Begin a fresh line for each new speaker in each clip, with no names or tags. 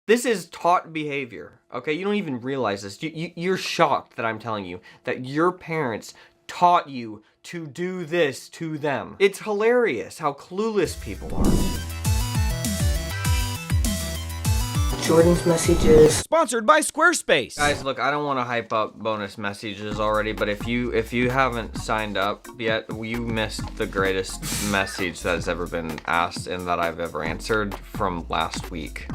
This is taught behavior, okay? You don't even realize this. You're shocked that I'm telling you that your parents taught you to do this to them. It's hilarious how clueless people are.
Jordan's messages.
Sponsored by Squarespace.
Guys, look, I don't want to hype up bonus messages already, but if you haven't signed up yet, you missed the greatest message that has ever been asked and that I've ever answered from last week.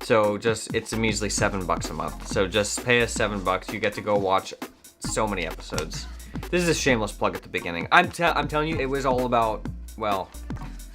So it's a measly $7 a month. So just pay us $7. You get to go watch so many episodes. This is a shameless plug at the beginning. I'm telling you, it was all about, well,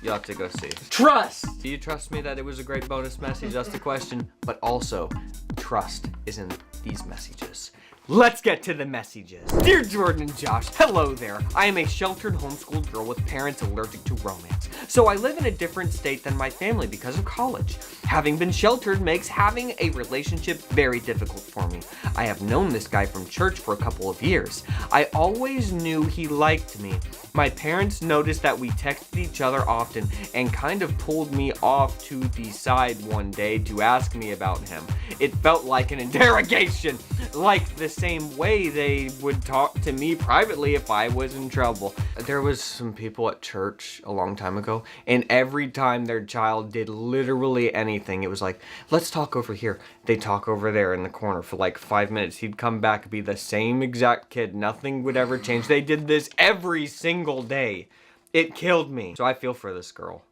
you'll have to go see. Trust! Do you trust me that it was a great bonus message? That's the question. But also, trust is in these messages. Let's get to the messages. Dear Jordan and Josh, hello there. I am a sheltered homeschooled girl with parents allergic to romance. So I live in a different state than my family because of college. Having been sheltered makes having a relationship very difficult for me. I have known this guy from church for a couple of years. I always knew he liked me. My parents noticed that we texted each other often and kind of pulled me off to the side one day to ask me about him. It felt like an interrogation, like the same way they would talk to me privately if I was in trouble. There was some people at church a long time ago, and every time their child did literally anything, it was like, let's talk over here. They'd talk over there in the corner for like 5 minutes. He'd come back, be the same exact kid. Nothing would ever change. They did this every single day. It killed me. So I feel for this girl.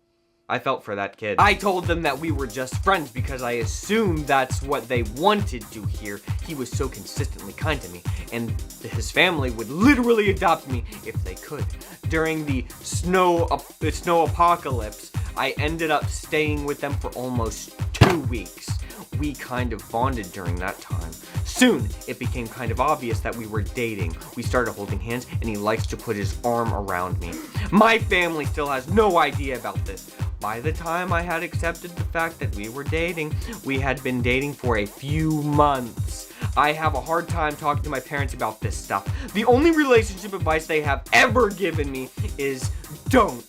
I felt for that kid. I told them that we were just friends because I assumed that's what they wanted to hear. He was so consistently kind to me, and his family would literally adopt me if they could. During the snow apocalypse, I ended up staying with them for almost 2 weeks. We kind of bonded during that time. Soon, it became kind of obvious that we were dating. We started holding hands, and he likes to put his arm around me. My family still has no idea about this. By the time I had accepted the fact that we were dating, we had been dating for a few months. I have a hard time talking to my parents about this stuff. The only relationship advice they have ever given me is don't.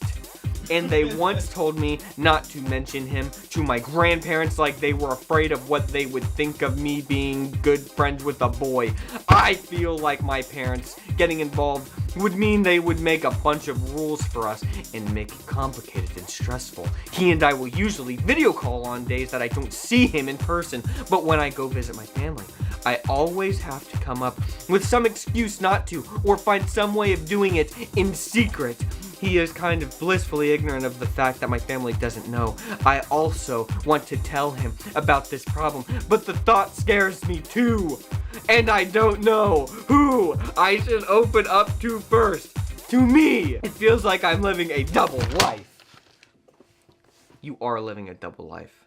And they once told me not to mention him to my grandparents, like they were afraid of what they would think of me being good friends with a boy. I feel like my parents getting involved would mean they would make a bunch of rules for us and make it complicated and stressful. He and I will usually video call on days that I don't see him in person, but when I go visit my family, I always have to come up with some excuse not to, or find some way of doing it in secret. He is kind of blissfully ignorant of the fact that my family doesn't know. I also want to tell him about this problem, but the thought scares me too. And I don't know who I should open up to first. To me, it feels like I'm living a double life. You are living a double life.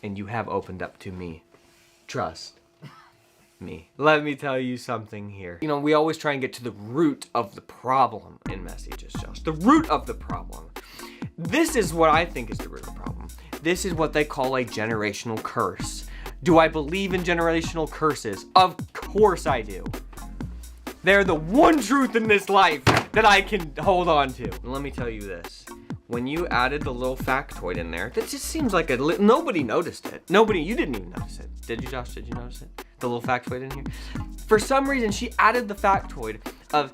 And you have opened up to me. Trust me. Let me tell you something here. You know, we always try and get to the root of the problem in messages, Josh. The root of the problem. This is what I think is the root of the problem. This is what they call a generational curse. Do I believe in generational curses? Of course I do. They're the one truth in this life that I can hold on to. And let me tell you this. When you added the little factoid in there, that just seems like nobody noticed it. You didn't even notice it. Did you, Josh? Did you notice it? The little factoid in here? For some reason, she added the factoid of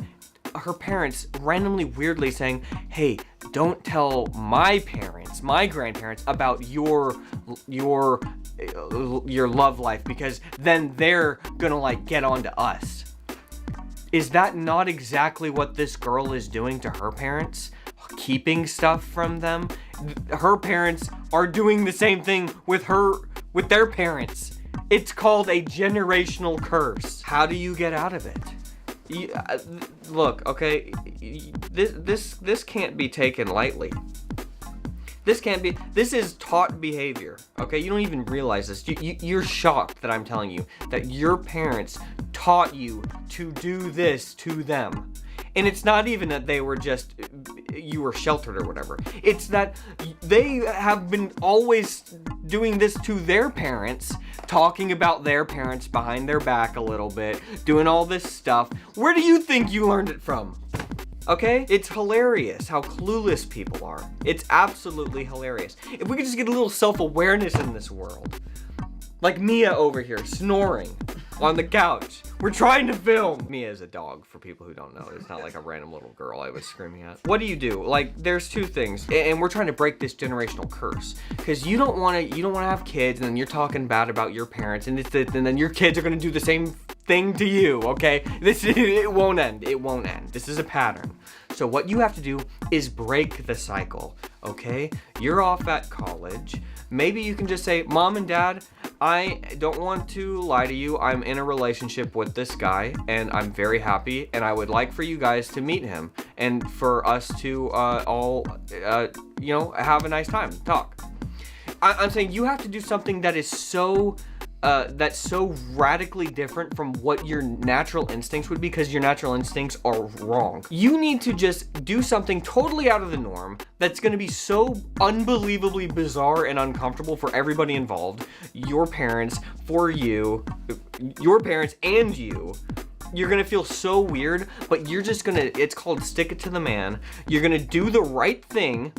her parents randomly, weirdly saying, hey, don't tell my parents, my grandparents, about your love life, because then they're gonna like get on to us. Is that not exactly what this girl is doing to her parents? Keeping stuff from them? Her parents are doing the same thing with their parents. It's called a generational curse. How do you get out of it? Look, okay, this can't be taken lightly. This is taught behavior, okay? You don't even realize this. You're shocked that I'm telling you that your parents taught you to do this to them. And it's not even that they were just, you were sheltered or whatever. It's that they have been always doing this to their parents, talking about their parents behind their back a little bit, doing all this stuff. Where do you think you learned it from? Okay? It's hilarious how clueless people are. It's absolutely hilarious. If we could just get a little self-awareness in this world. Like Mia over here, snoring on the couch. We're trying to film. Mia is a dog, for people who don't know. It's not like a random little girl I was screaming at. What do you do? Like, there's two things, and we're trying to break this generational curse. Because you don't want to have kids, and then you're talking bad about your parents, and then your kids are going to do the same thing to you, okay? It won't end. It won't end. This is a pattern. So what you have to do is break the cycle, okay? You're off at college. Maybe you can just say, Mom and Dad, I don't want to lie to you. I'm in a relationship with this guy, and I'm very happy, and I would like for you guys to meet him, and for us to all, have a nice time, talk. I'm saying you have to do something that is so radically different from what your natural instincts would be, because your natural instincts are wrong. You need to just do something totally out of the norm that's going to be so unbelievably bizarre and uncomfortable for everybody involved. Your parents, your parents and you. You're going to feel so weird, but you're just going to, it's called stick it to the man. You're going to do the right thing.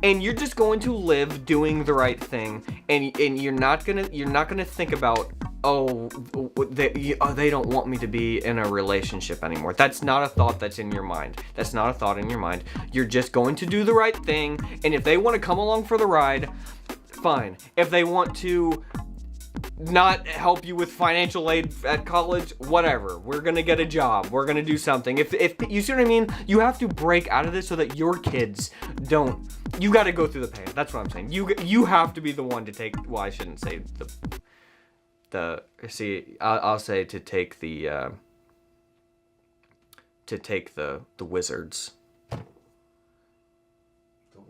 And you're just going to live doing the right thing, and you're not gonna think about, they don't want me to be in a relationship anymore. That's not a thought that's in your mind. That's not a thought in your mind. You're just going to do the right thing, and if they want to come along for the ride, fine. If they want to not help you with financial aid at college, whatever. We're gonna get a job. We're gonna do something. If you see what I mean, you have to break out of this so that your kids don't. You got to go through the pain. That's what I'm saying. You have to be the one to take. Well, I shouldn't say I'll say to take the Wizards.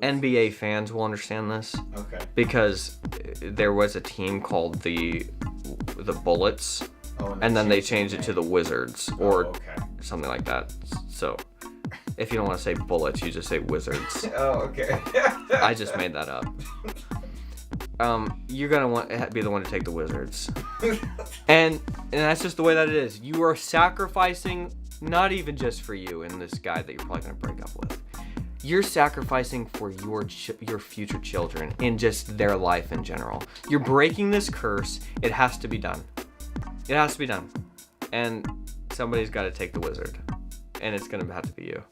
NBA fans will understand this. Okay. Because there was a team called the Bullets, and then they changed it to the Wizards or something like that. So, if you don't want to say Bullets, you just say Wizards.
Oh, okay.
I just made that up. You're gonna be the one to take the Wizards, and that's just the way that it is. You are sacrificing, not even just for you and this guy that you're probably gonna break up with. You're sacrificing for your future children and just their life in general. You're breaking this curse. It has to be done. It has to be done. And somebody's got to take the wizard. And it's going to have to be you.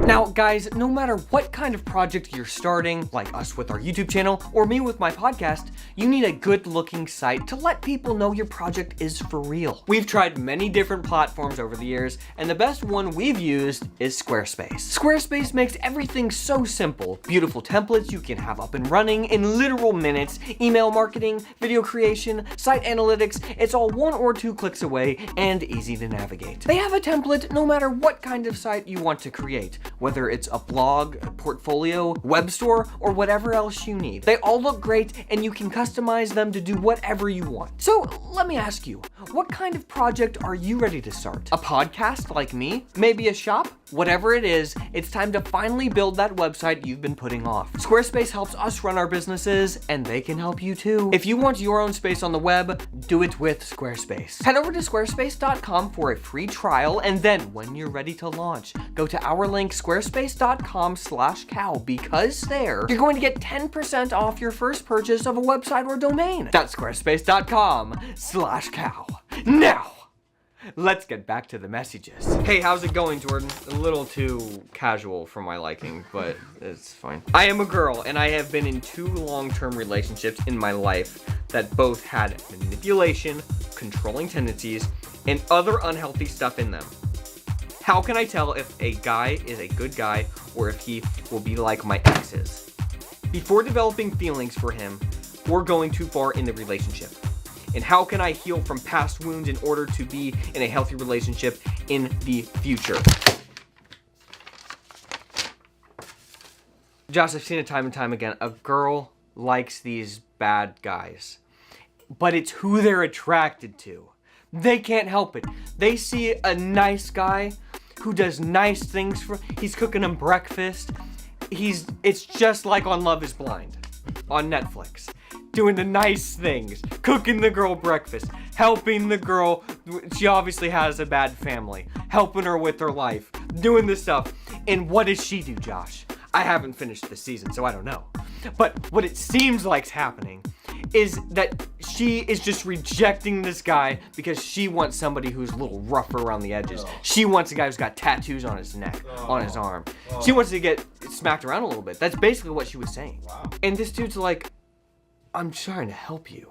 Now, guys, no matter what kind of project you're starting, like us with our YouTube channel, or me with my podcast, you need a good-looking site to let people know your project is for real. We've tried many different platforms over the years, and the best one we've used is Squarespace. Squarespace makes everything so simple. Beautiful templates you can have up and running in literal minutes, email marketing, video creation, site analytics, it's all 1 or 2 clicks away and easy to navigate. They have a template no matter what kind of site you want to create, whether it's a blog, a portfolio, web store, or whatever else you need. They all look great, and you can customize them to do whatever you want. So let me ask you, what kind of project are you ready to start? A podcast like me? Maybe a shop? Whatever it is, it's time to finally build that website you've been putting off. Squarespace helps us run our businesses, and they can help you too. If you want your own space on the web, do it with Squarespace. Head over to squarespace.com for a free trial, and then when you're ready to launch, go to our link squarespace.com/cow, because there you're going to get 10% off your first purchase of a website or domain. That's squarespace.com/cow. Now, let's get back to the messages. Hey, how's it going, Jordan? A little too casual for my liking, but it's fine. I am a girl, and I have been in 2 long-term relationships in my life that both had manipulation, controlling tendencies, and other unhealthy stuff in them. How can I tell if a guy is a good guy or if he will be like my exes? Before developing feelings for him or going too far in the relationship. And how can I heal from past wounds in order to be in a healthy relationship in the future? Josh, I've seen it time and time again. A girl likes these bad guys, but it's who they're attracted to. They can't help it. They see a nice guy who does nice things he's cooking them breakfast. It's just like on Love is Blind on Netflix. Doing the nice things, cooking the girl breakfast, helping the girl, she obviously has a bad family, helping her with her life, doing this stuff. And what does she do, Josh? I haven't finished the season, so I don't know. But what it seems like's happening is that she is just rejecting this guy because she wants somebody who's a little rougher around the edges. She wants a guy who's got tattoos on his neck, on his arm. She wants to get smacked around a little bit. That's basically what she was saying.
Wow.
And this dude's like, I'm trying to help you.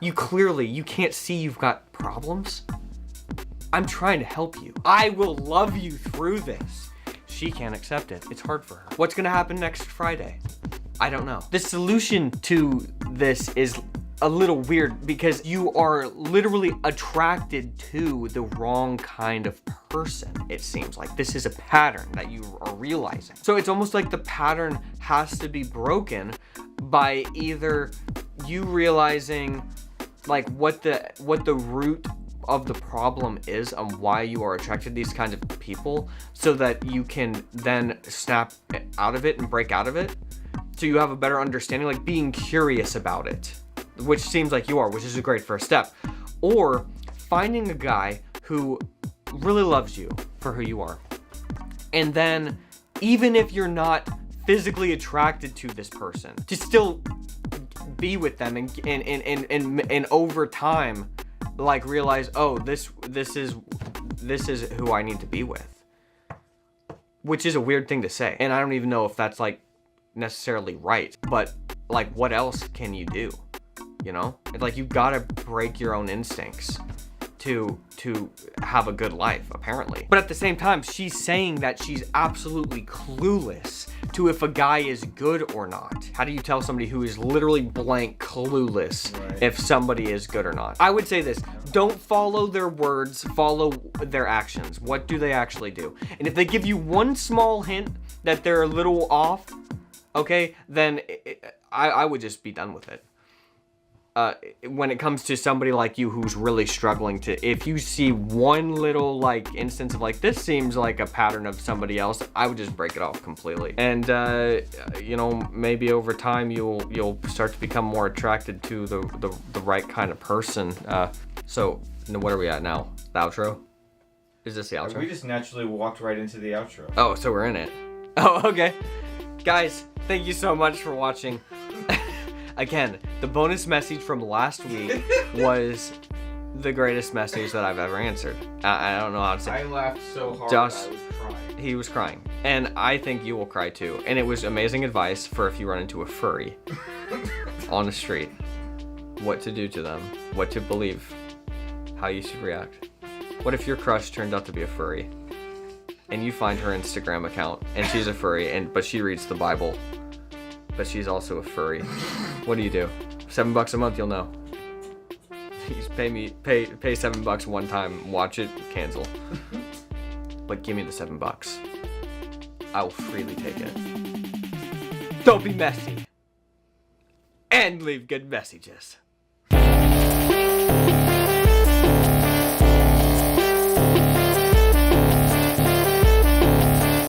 You can't see you've got problems. I'm trying to help you. I will love you through this. She can't accept it. It's hard for her. What's gonna happen next Friday? I don't know. The solution to this is a little weird because you are literally attracted to the wrong kind of person, it seems like. This is a pattern that you are realizing. So it's almost like the pattern has to be broken by either you realizing like what the root of the problem is and why you are attracted to these kinds of people so that you can then snap out of it and break out of it. So you have a better understanding, like being curious about it, which seems like you are, which is a great first step. Or finding a guy who really loves you for who you are. And then even if you're not physically attracted to this person, to still be with them and over time, like realize, oh, this is who I need to be with. Which is a weird thing to say. And I don't even know if that's like necessarily right, but like what else can you do? You know? It's like you gotta break your own instincts to have a good life, apparently. But at the same time, she's saying that she's absolutely clueless to if a guy is good or not. How do you tell somebody who is literally blank clueless if somebody is good or not? I would say this, don't follow their words, follow their actions. What do they actually do? And if they give you one small hint that they're a little off, okay, then I would just be done with it. When it comes to somebody like you who's really struggling to, if you see one little like instance of like, this seems like a pattern of somebody else, I would just break it off completely. And you know, maybe over time you'll start to become more attracted to the right kind of person. So what are we at now? The outro? Is this the outro?
We just naturally walked right into the outro.
Oh, so we're in it. Oh, okay. Guys, thank you so much for watching. Again, the bonus message from last week was the greatest message that I've ever answered. I don't know how to say it.
I laughed so hard
Josh,
that I was crying.
He was crying. And I think you will cry too. And it was amazing advice for if you run into a furry on the street. What to do to them. What to believe. How you should react. What if your crush turned out to be a furry? And you find her Instagram account and she's a furry, but she reads the Bible. But she's also a furry. What do you do? $7 a month, you'll know. You just pay $7 one time, watch it, cancel. But give me the $7. I will freely take it. Don't be messy. And leave good messages.